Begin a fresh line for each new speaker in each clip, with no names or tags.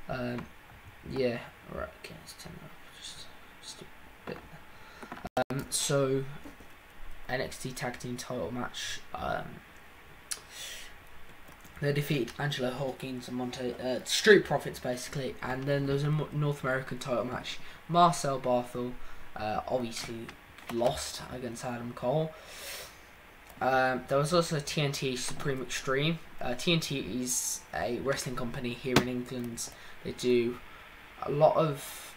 Yeah, right. Okay, let's turn it up just a bit. So NXT Tag Team Title match. They defeat Angelo Hawkins and Street Profits basically, and then there's a North American title match. Marcel Barthel obviously lost against Adam Cole. There was also TNT Supreme Extreme. TNT is a wrestling company here in England. They do a lot of.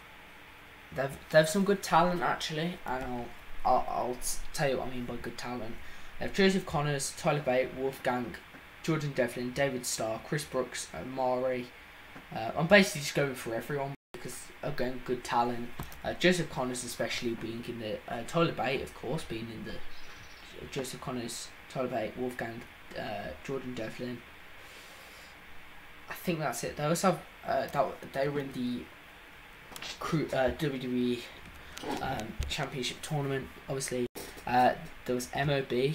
They have some good talent actually, and I'll tell you what I mean by good talent. They have Joseph Connors, Tyler Bate, Wolfgang, Jordan Devlin, David Starr, Chris Brooks, Amari. I'm basically just going for everyone because again, good talent. Joseph Connors especially being in the Tyler Bate, of course, being in the Joseph Connors, Tyler Bate, Wolfgang, Jordan Devlin. I think that's it. They also have they were in the WWE Championship tournament. Obviously, there was MOB. You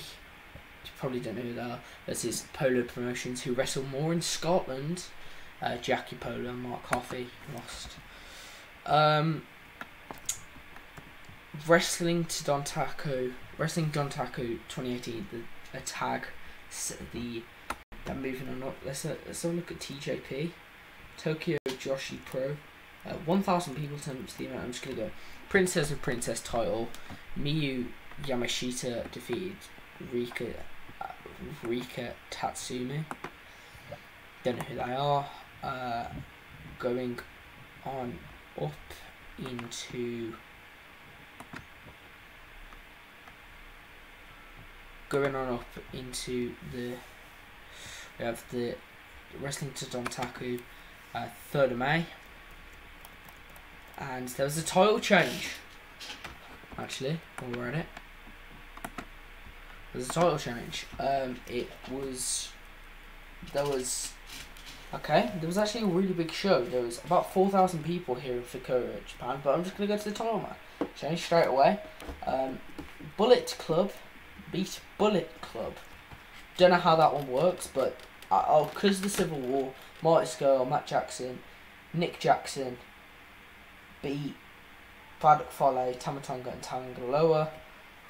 probably don't know who they are. This is Polo Promotions, who wrestle more in Scotland. Jackie Polo and Mark Coffey lost. Wrestling Don Taco 2018. The tag. They're moving on up. Let's have a look at TJP. Tokyo Joshi Pro. 1,000 people turned up to the event. I'm just gonna go. Princess of Princess title. Miyu Yamashita defeated Rika Tatsumi. Don't know who they are. Going on up into the. We have the Wrestling to Dontaku 3rd of May. And there was a title change. Actually, while we're at it. There's a title change. There was actually a really big show. There was about 4,000 people here in Fukuoka, Japan. But I'm just going to go to the title match. Change straight away. Bullet Club beat Bullet Club. Don't know how that one works, but because of the Civil War, Marty Scurll, Matt Jackson, Nick Jackson beat Braddock Foley, Tamatanga and Tangaloa.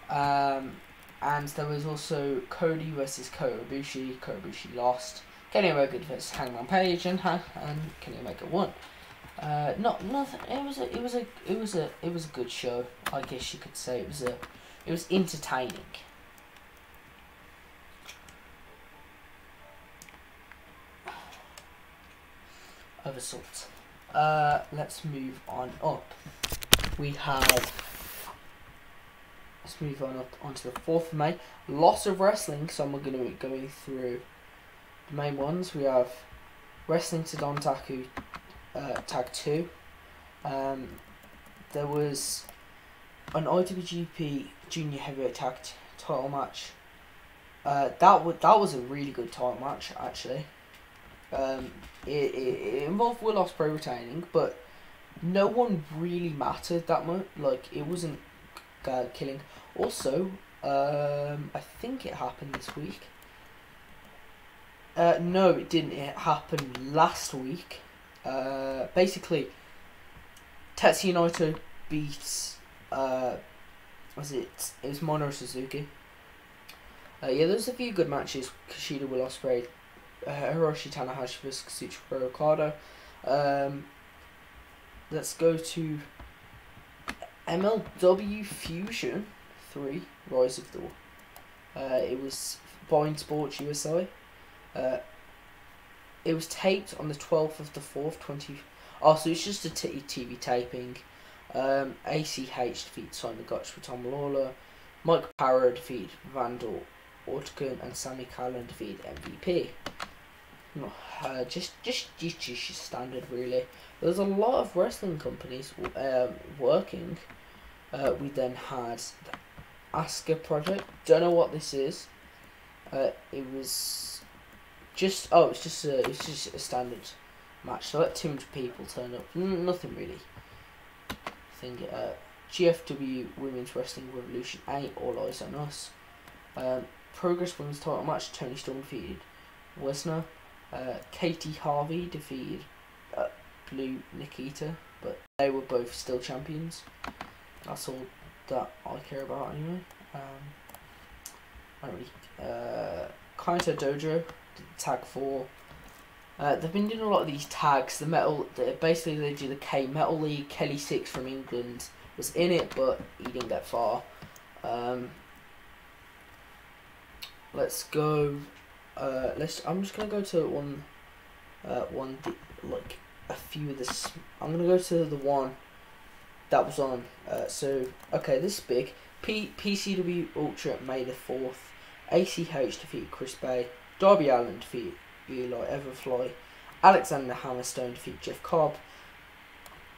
And there was also Cody versus Kota Ibushi. Kota Ibushi lost. Kenny Omega versus Hangman Page, and Kenny Omega won. Nothing. It was a good show. I guess you could say it was entertaining. Of a sort. Let's move on up. Let's move on up onto the 4th of May. Lots of wrestling, so I'm going to be going through the main ones. We have Wrestling to Dontaku Tag 2. There was an IWGP Junior Heavyweight Tag title match. That was a really good title match, actually. It involved Will Ospreay retaining, but no one really mattered that much. Like, it wasn't killing. Also, I think it happened this week. No, it didn't. It happened last week. Basically, Tetsuya Naito beat. It was Minoru Suzuki. Yeah, there's a few good matches. Kushida, Will Ospreay, Hiroshi Tanahashi vs Kazuchika Okada. Let's go to MLW Fusion 3 Rise of the. It was Boeing Sports USA. It was taped on the 12th of the 4th, 20. Oh, so it's just a TV taping. ACH defeated Simon Gotch for Tom Lawler. Mike Parra defeated Vandal Ortgun, and Sami Callihan defeated MVP. Just standard, really. There's a lot of wrestling companies working. We then had the Asuka Project. Don't know what this is. It was just it's just a standard match. So let 200 people turn up. Nothing really. GFW Women's Wrestling Revolution 8, All Eyes on Us. Progress Women's title match. Tony Storm defeated Wisner. Katie Harvey defeated Blue Nikita, but they were both still champions. That's all that I care about anyway. I don't really. Kaito Dojo, tag 4. They've been doing a lot of these tags. Basically they do the K Metal League. Kelly 6 from England was in it, but he didn't get far. Let's go. I'm just gonna go to like a few of this. I'm gonna go to the one that was on. Okay, this is big. PCW Ultra May the 4th. ACH defeated Chris Bay. Darby Allin defeated Eli Everfly. Alexander Hammerstone defeated Jeff Cobb.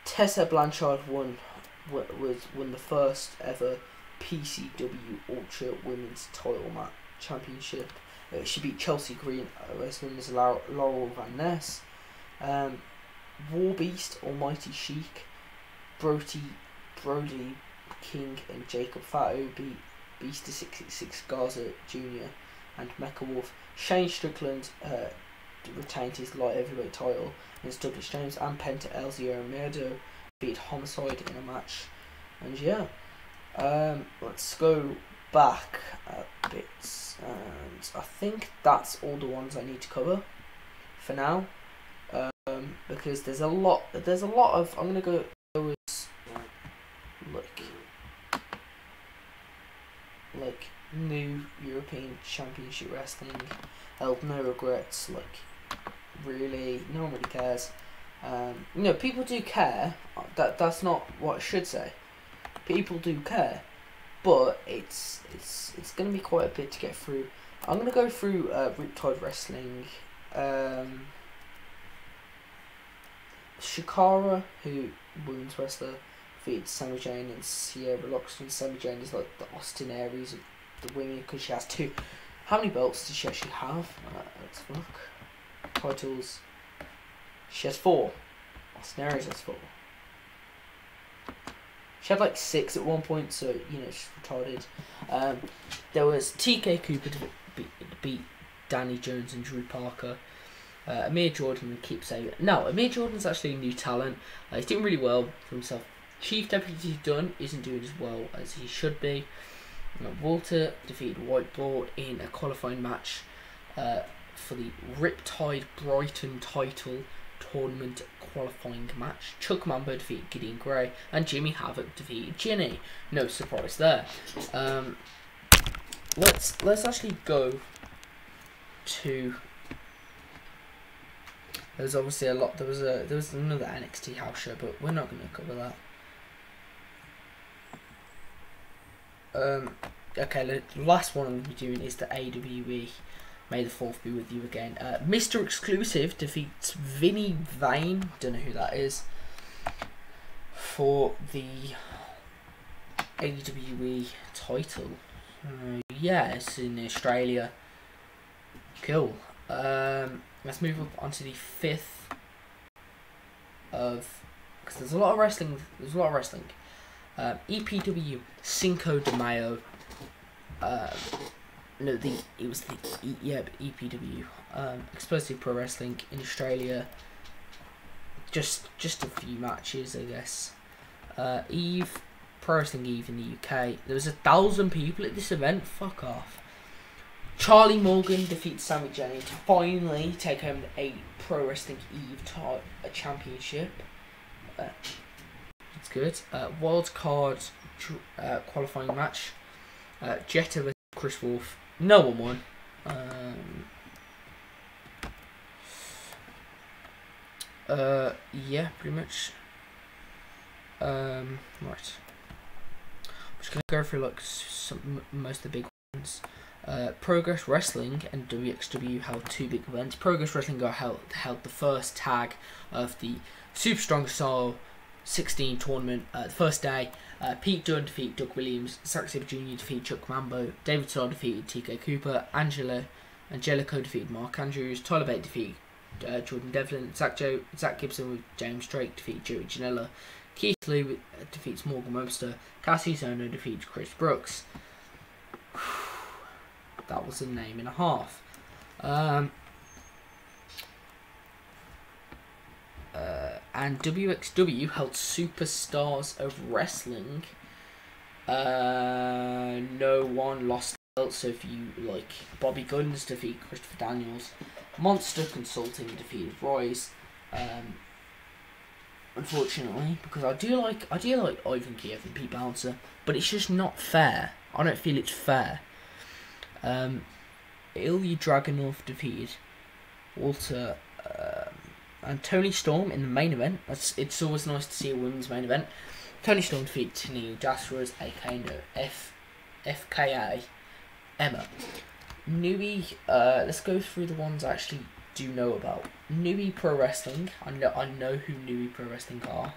Tessa Blanchard won the first ever PCW Ultra Women's Title Match Championship. She beat Chelsea Green, wrestling as Laurel Van Ness. War Beast, Almighty Sheik, Brody King and Jacob Fatu beat Beast 666 Garza Jr. and Mecha Wolf. Shane Strickland retained his light heavyweight title against Douglas James, and Penta El Zero Miedo beat Homicide in a match. And yeah, let's go back a bit, and I think that's all the ones I need to cover for now. Because there's a lot of, I'm gonna go as like new European Championship Wrestling, held no regrets, like really no one really cares. People do care. That's not what I should say. People do care, but it's gonna be quite a bit to get through. I'm gonna go through Riptide Wrestling. Shikara, who women's wrestler, defeated Sami Zayn and Sierra Loxton. Sami Zayn is like the Austin Aries of the women because she has 2. How many belts does she actually have? Let's look. Titles. She has 4. Austin Aries has 4. She had like 6 at one point, so she's retarded. There was TK Cooper to beat Danny Jones and Drew Parker. Amir Jordan and Keep Saying. Now, Amir Jordan's actually a new talent. He's doing really well for himself. Chief Deputy Dunn isn't doing as well as he should be. Walter defeated White Ball in a qualifying match for the Riptide Brighton title tournament qualifying match. Chuck Mambo defeated Gideon Gray, and Jimmy Havoc defeated Ginny. No surprise there. Let's actually go to. There's obviously a lot. There was another NXT house show, but we're not going to cover that. Okay, the last one I'm going to be doing is the AWE. May the 4th be with you again. Mr. Exclusive defeats Vinny Vane. Don't know who that is. For the AWE title. Yeah, it's in Australia. Cool. Let's move up onto the 5th of, because there's a lot of wrestling. EPW Cinco de Mayo. EPW. Explosive Pro Wrestling in Australia. Just a few matches, I guess. Eve, Pro Wrestling Eve in the UK. There was 1,000 people at this event. Fuck off. Charlie Morgan defeats Sami Zayn to finally take home a Pro Wrestling Eve championship. That's good. Wild card qualifying match. Jetta vs Chris Wolf. No one won. Yeah, pretty much. Right. I'm just gonna go through like most of the big ones. Progress Wrestling and WXW held 2 big events. Progress Wrestling held the first tag of the Super Strong Style 16 tournament. The first day, Pete Dunne defeated Doug Williams, Zack Sabre Jr. defeated Chuck Mambo, David Starr defeated TK Cooper, Angelico defeated Mark Andrews, Tyler Bate defeated Jordan Devlin, Zach Gibson with James Drake defeated Joey Janela, Keith Lee defeats Morgan Webster, Cassie Zono defeats Chris Brooks. That was a name and a half. And WXW held Superstars of Wrestling. No one lost the belt, so if you like, Bobby Guns defeated Christopher Daniels. Monster Consulting defeated Royce. Unfortunately, because I do like Ivan Kiev and Pete Bouncer, but it's just not fair. I don't feel it's fair. Ilya Dragunov defeated Walter and Tony Storm in the main event. It's always nice to see a women's main event. Tony Storm defeated Tennille Jasper's, FKA Emma. Newbie, let's go through the ones I actually do know about. Newbie Pro Wrestling, I know who Newbie Pro Wrestling are.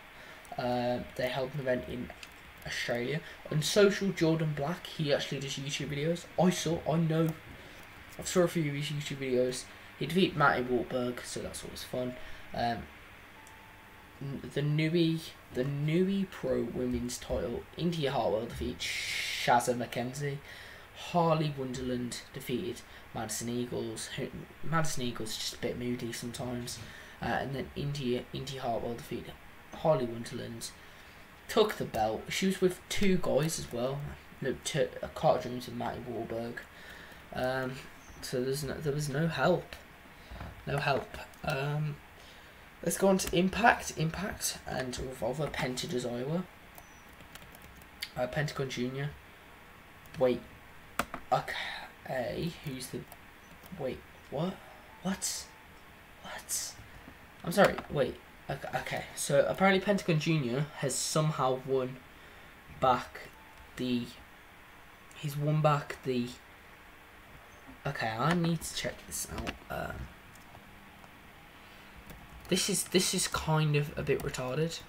They held an event in Australia. Unsocial Jordan Black, he actually does YouTube videos. I saw a few of his YouTube videos. He defeated Matty Wahlberg, so that's always fun. The newbie Pro Women's title, India Hartwell defeated Shazza McKenzie. Harley Wonderland defeated Madison Eagles. Madison Eagles is just a bit moody sometimes. And then India Hartwell defeated Harley Wonderland. Took the belt. She was with two guys as well. Carter Jones and Matty Wahlberg. So there was no help. Let's go on to Impact, and Revolver Penta does Iowa. Pentagon Jr. Wait. Okay. Who's the? Wait. What? I'm sorry. Wait. Okay. So apparently Pentagon Jr. has somehow won back the. He's won back the. Okay, I need to check this out. This is kind of a bit retarded.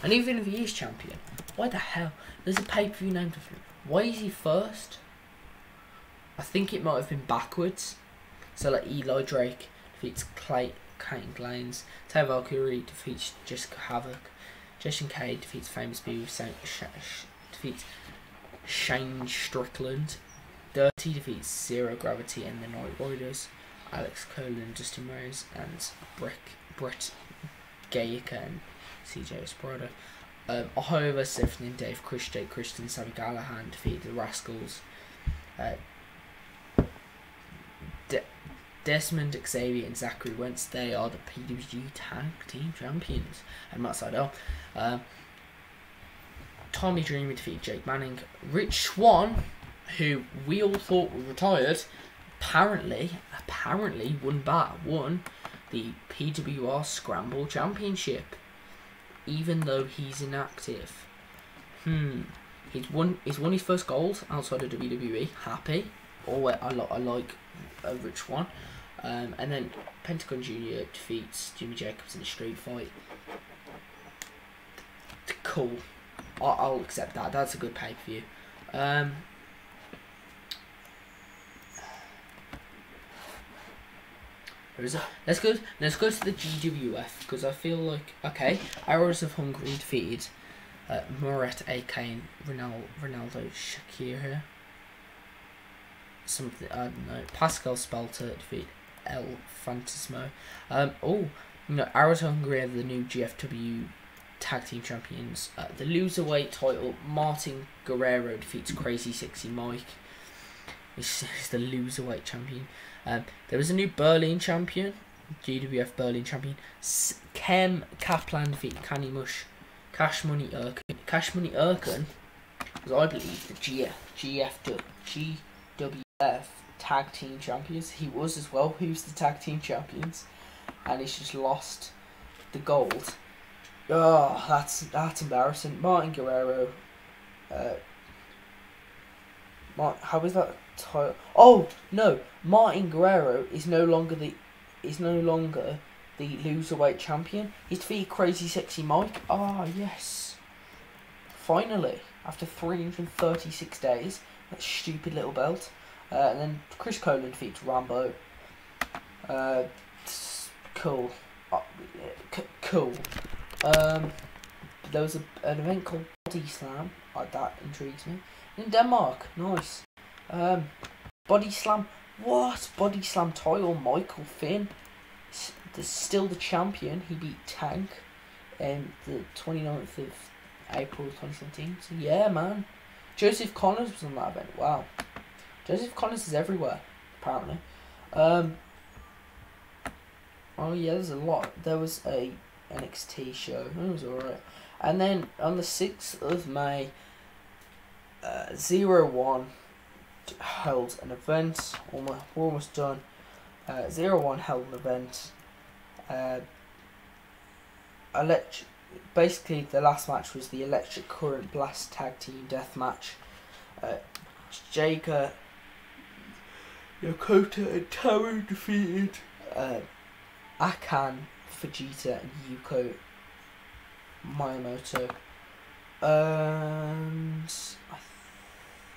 And even if he is champion, why the hell? There's a pay-per-view named for him. Why is he first? I think it might have been backwards. So like Eli Drake defeats Clayton Glaines. Tay Valkyrie defeats Jessica Havoc. Jason Cade defeats Famous Boo. Defeats Shane Strickland. Dirty defeats Zero Gravity and the Night Riders. Alex Colan, Justin Rose, and Brett Gayaka and CJ Esparado. Ohio vs. Stephanie and Dave Jake Christian, Sammy Callahan defeated the Rascals. Desmond Xavier and Zachary Wentz, they are the PWG Tag Team Champions. And Matt Seidel. Tommy Dreamer defeated Jake Manning. Rich Swann, who we all thought were retired, apparently won the PWR Scramble Championship, even though he's inactive. He's won his first gold outside of WWE. Happy. I like a Rich one. And then Pentagon Jr. defeats Jimmy Jacobs in a street fight. Cool. I'll accept that. That's a good pay-per-view. Let's go to the GWF, because I feel like, okay, Arrows of Hungary defeated Murat AK and Ronaldo Shakir. Something, I don't know. Pascal Spalter defeated El Fantasmo. Arrows of Hungary are the new GFW Tag Team Champions. The Loserweight title, Martin Guerrero defeats Crazy Sexy Mike. He's the Loserweight champion. There was a new Berlin champion, GWF Berlin champion. Kem Kaplan defeated Cash Money Erkin was, I believe, the GWF Tag Team Champions. He was as well. Who's the Tag Team Champions? And he's just lost the gold. Oh, that's embarrassing. Martin Guerrero. How is that title? Oh no, Martin Guerrero is no longer the Loserweight champion. He's defeated Crazy Sexy Mike. Ah yes, finally, after 336 days, that stupid little belt. And then Chris Colan defeats Rambo. Cool. Cool. There was an event called Body Slam. That intrigues me. In Denmark, nice. Body Slam. What? Body Slam title, Michael Finn. still the champion. He beat Tank the 29th of April 2017. So yeah, man. Joseph Connors was on that event. Wow. Joseph Connors is everywhere, apparently. Oh yeah, there's a lot. There was a NXT show. It was alright. And then on the 6th of May, 01 held an event. We're almost done. 01 held an event. Basically, the last match was the Electric Current Blast Tag Team Death Match. Jager, Yokota, and Taru defeated Akan, Fujita, and Yuko Miyamoto.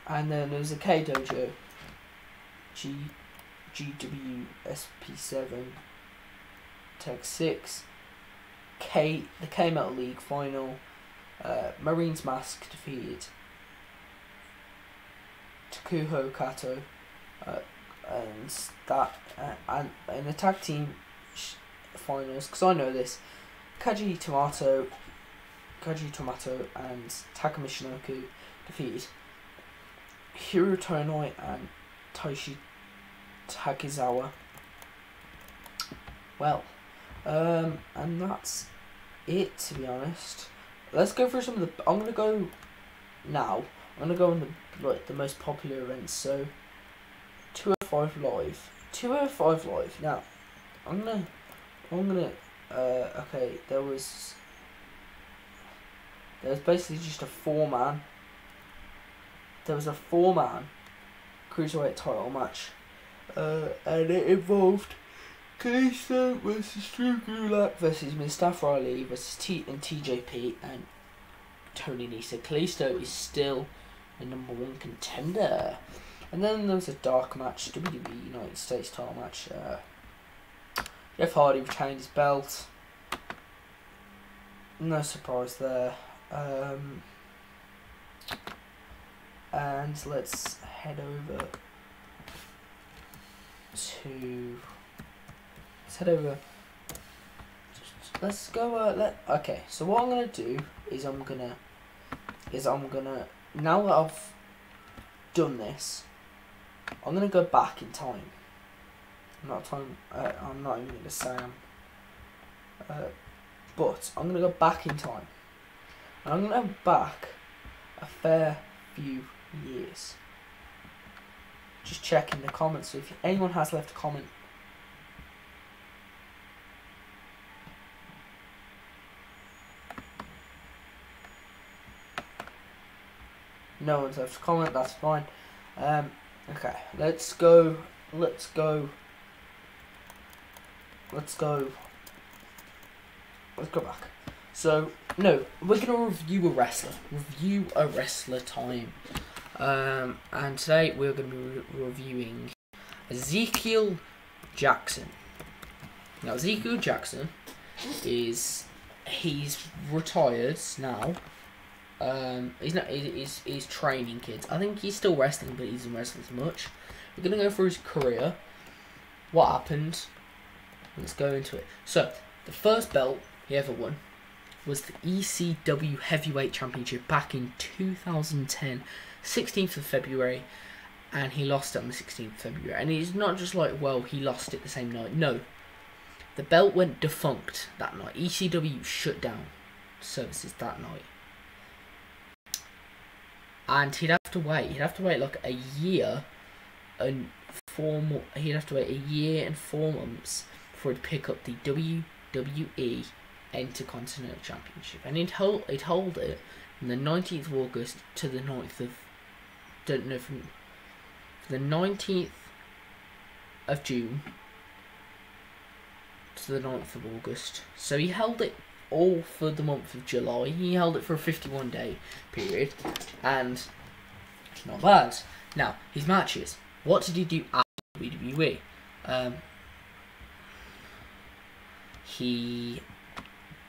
And then there was a K-Dojo GWSP7 Tag 6 the K-Metal League final. Marines Mask defeated Takuho Kato, and in the tag team finals, because I know this, Kaji Tomato and Takumi Shinoku defeated Hiroto Inoi and Taishi Takizawa. Well, and that's it, to be honest. Let's go through some of the. I'm gonna go on the most popular events. So 205 Live. 205 Live. Now, I'm gonna. Okay, there was basically just a 4-man. There was a 4-man cruiserweight title match, and it involved Kalisto versus Drew Gulak versus Mustafa Ali versus TJP and Tony Nese. Kalisto is still the #1 contender. And then there was a dark match, WWE United States title match. Jeff Hardy retained his belt. No surprise there. And let's head over to. Let's go. Okay. So what I'm gonna do is I'm gonna now that I've done this, I'm gonna go back in time. I'm not even gonna say but I'm gonna go back in time. And I'm gonna go back a fair few years. Just checking the comments. So if anyone has left a comment. No one's left a comment, that's fine. Okay, let's go back. So, no, we're going to review a wrestler time. And today we're going to be reviewing Ezekiel Jackson. Now, Ezekiel Jackson he's retired now. He's training kids. I think he's still wrestling, but he doesn't wrestle as much. We're gonna go through his career, what happened. Let's go into it. So, the first belt he ever won was the ECW Heavyweight Championship back in 2010, 16th of February, and he lost it on the 16th of February. And it's not just like, well, he lost it the same night. No, the belt went defunct that night. ECW shut down services that night. And he'd have to wait. He'd have to wait like a year and 4 months. He'd have to wait a year and 4 months before he'd pick up the WWE Intercontinental Championship, and he'd hold it from the 19th of August to the 9th of from the 19th of June to the 9th of August. So he held it all for the month of July. He held it for a 51-day period, and not bad. Now, his matches. What did he do after WWE? He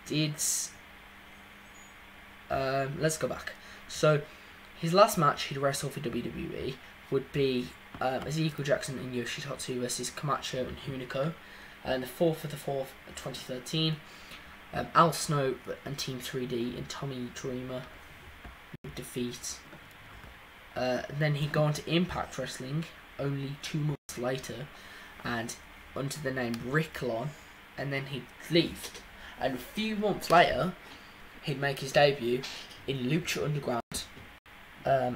did. Let's go back. So, his last match he'd wrestle for WWE would be Ezekiel Jackson and Yoshitatsu versus Camacho and Hunico. And the 4th of the 4th, 2013, Al Snow and Team 3D and Tommy Dreamer would defeat. Then he'd go on to Impact Wrestling only 2 months later, and under the name Ricklon, and then he'd leave. And a few months later, he'd make his debut in Lucha Underground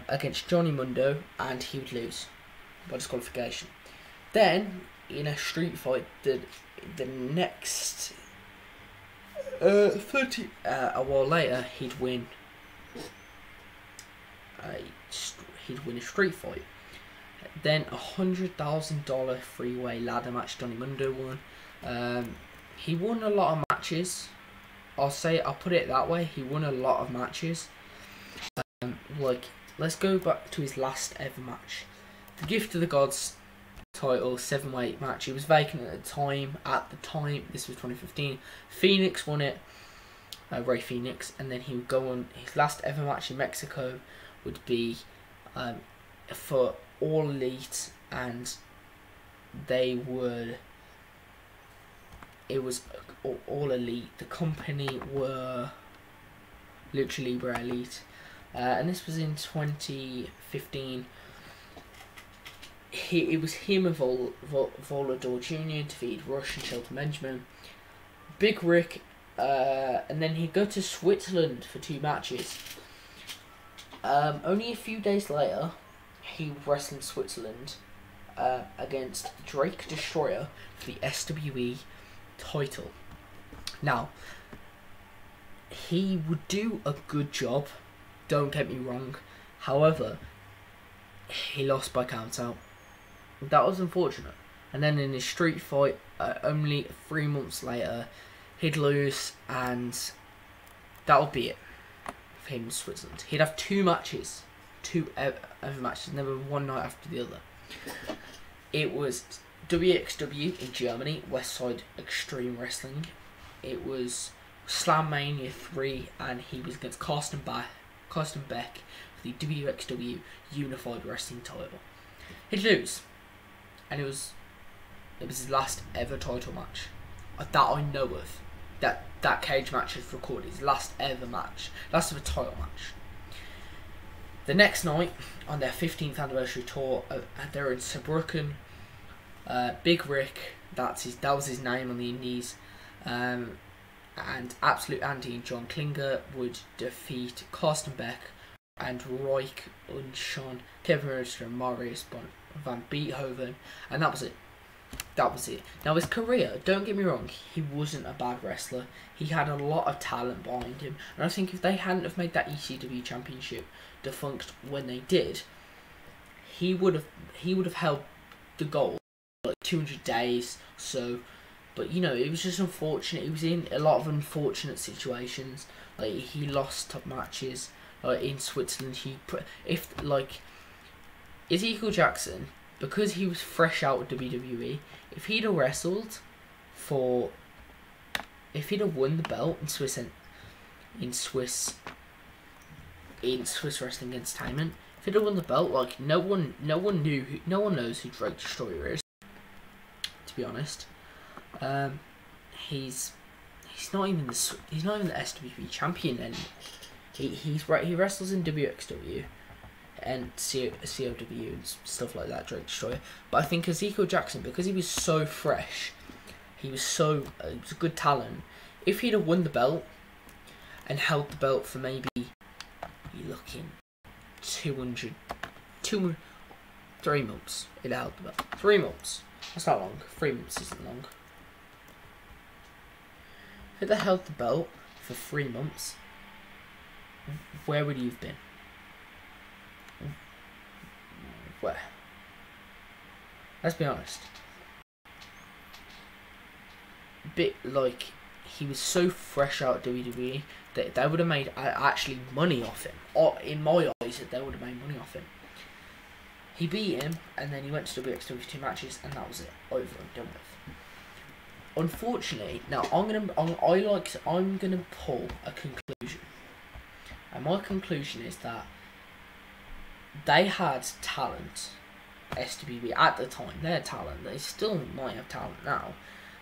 against Johnny Mundo, and he would lose by disqualification. Then, in a street fight, the next a while later, he'd win a street fight. Then $100,000 freeway ladder match Johnny Mundo won. He won a lot of matches. I'll put it that way. He won a lot of matches. Let's go back to his last ever match. The Gift of the Gods title 7-weight match. It was vacant at the time. This was 2015. Phoenix won it. Ray Phoenix, and then he would go on his last ever match in Mexico. Would be for All Elite, and it was All Elite. The company were Lucha Libre Elite, and this was in 2015. It was him and Volador Jr. defeated Rush and Shelton Benjamin. Big Rick, and then he'd go to Switzerland for 2 matches. Only a few days later, he wrestled in Switzerland against Drake Destroyer for the SWE title. Now, he would do a good job, don't get me wrong. However, he lost by count out. That was unfortunate. And then in his street fight, only 3 months later, he'd lose, and that would be it for him in Switzerland. He'd have 2 matches, 2 ever matches, never one night after the other. It was WXW in Germany, Westside Extreme Wrestling. It was Slammania 3, and he was against Carsten Beck for the WXW Unified Wrestling title. He'd lose, and it was his last ever title match that I know of. That cage match is recorded. His last ever title match. The next night, on their 15th anniversary tour, they're in Saarbrücken. Big Rick, that was his name on the Indies, and Absolute Andy and John Klinger would defeat Carsten Beck and Roik Unshawn, Kevin Rhodes and Marius van Beethoven, and that was it. Now his career, don't get me wrong, he wasn't a bad wrestler. He had a lot of talent behind him, and I think if they hadn't have made that ECW championship defunct when they did, he would have held the gold like 200 days. So, but it was just unfortunate. He was in a lot of unfortunate situations. Like, he lost top matches. In Switzerland, Ezekiel Jackson, because he was fresh out of WWE, if he'd have won the belt in Swiss Wrestling Entertainment, if he'd have won the belt, no one knows who Drake Destroyer is. To be honest, he's not even the SWE champion, and he wrestles in WXW and COW and stuff like that, Drake Destroyer. But I think Ezekiel Jackson, because he was so fresh, he was a good talent. If he'd have won the belt and held the belt for maybe, you're looking 3 months, it held the belt. 3 months. That's not long. 3 months isn't long. If it had held the belt for 3 months, where would you have been? Where? Let's be honest. He was so fresh out of WWE that they would have made actually money off him. Or in my eyes, they would have made money off him. He beat him, and then he went to WXW for 2 matches, and that was it. Over and done with. Unfortunately, now I'm gonna pull a conclusion, and my conclusion is that they had talent. SWB at the time, they had talent. They still might have talent now,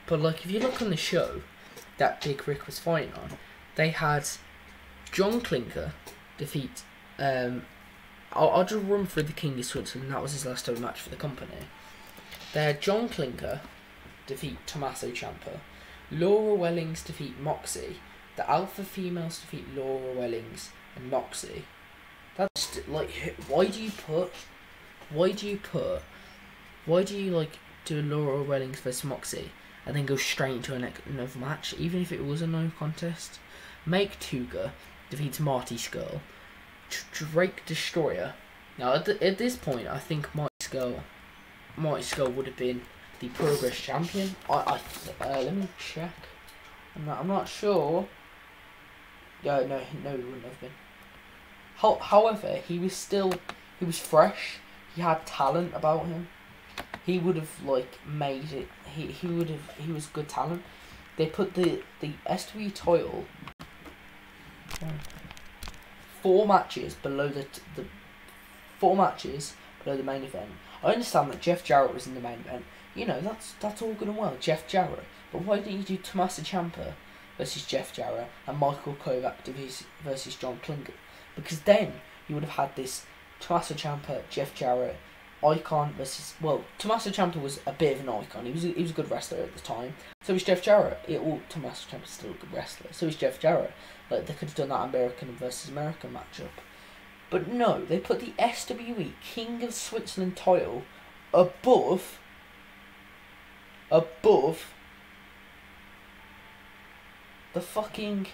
But like, if you look on the show that Big Rick was fighting on, they had John Clinker defeat. I'll just run through the King of Switzerland. That was his last ever match for the company. They had John Clinker defeat Tommaso Ciampa, Laura Wellings defeat Moxie, the Alpha Females defeat Laura Wellings and Moxie. That's like, why do you like do Laura Wellings versus Moxie and then go straight into another match, even if it was a no contest? Make Tuga defeats Marty Skull, Drake Destroyer. Now at this point, I think Marty Skull would have been the Progress champion. Let me check. I'm not sure. No, he wouldn't have been. However, he was fresh. He had talent about him. He would have like made it. He was good talent. They put the SW title 4 matches below the 4 matches below the main event. I understand that Jeff Jarrett was in the main event. You know, that's all good and well, Jeff Jarrett. But why didn't you do Tommaso Ciampa versus Jeff Jarrett and Michael Kovac versus John Klinger? Because then you would have had this Tommaso Ciampa, Jeff Jarrett icon versus, well, Tommaso Ciampa was a bit of an icon. He was a good wrestler at the time. So was Jeff Jarrett. Tommaso Ciampa's still a good wrestler. So is Jeff Jarrett. Like, they could have done that American versus American matchup. But no, they put the SWE King of Switzerland title above the fucking,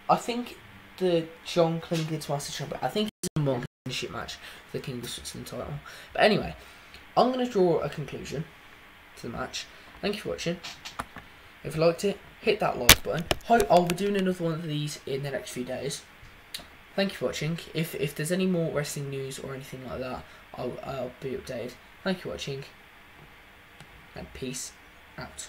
I think the John Klinger to Master Ciampa, I think it's a more championship match for the King of Switzerland title. But anyway, I'm going to draw a conclusion to the match. Thank you for watching. If you liked it, hit that like button. I'll be doing another one of these in the next few days. Thank you for watching. If there's any more wrestling news or anything like that, I'll be updated. Thank you for watching, and peace out.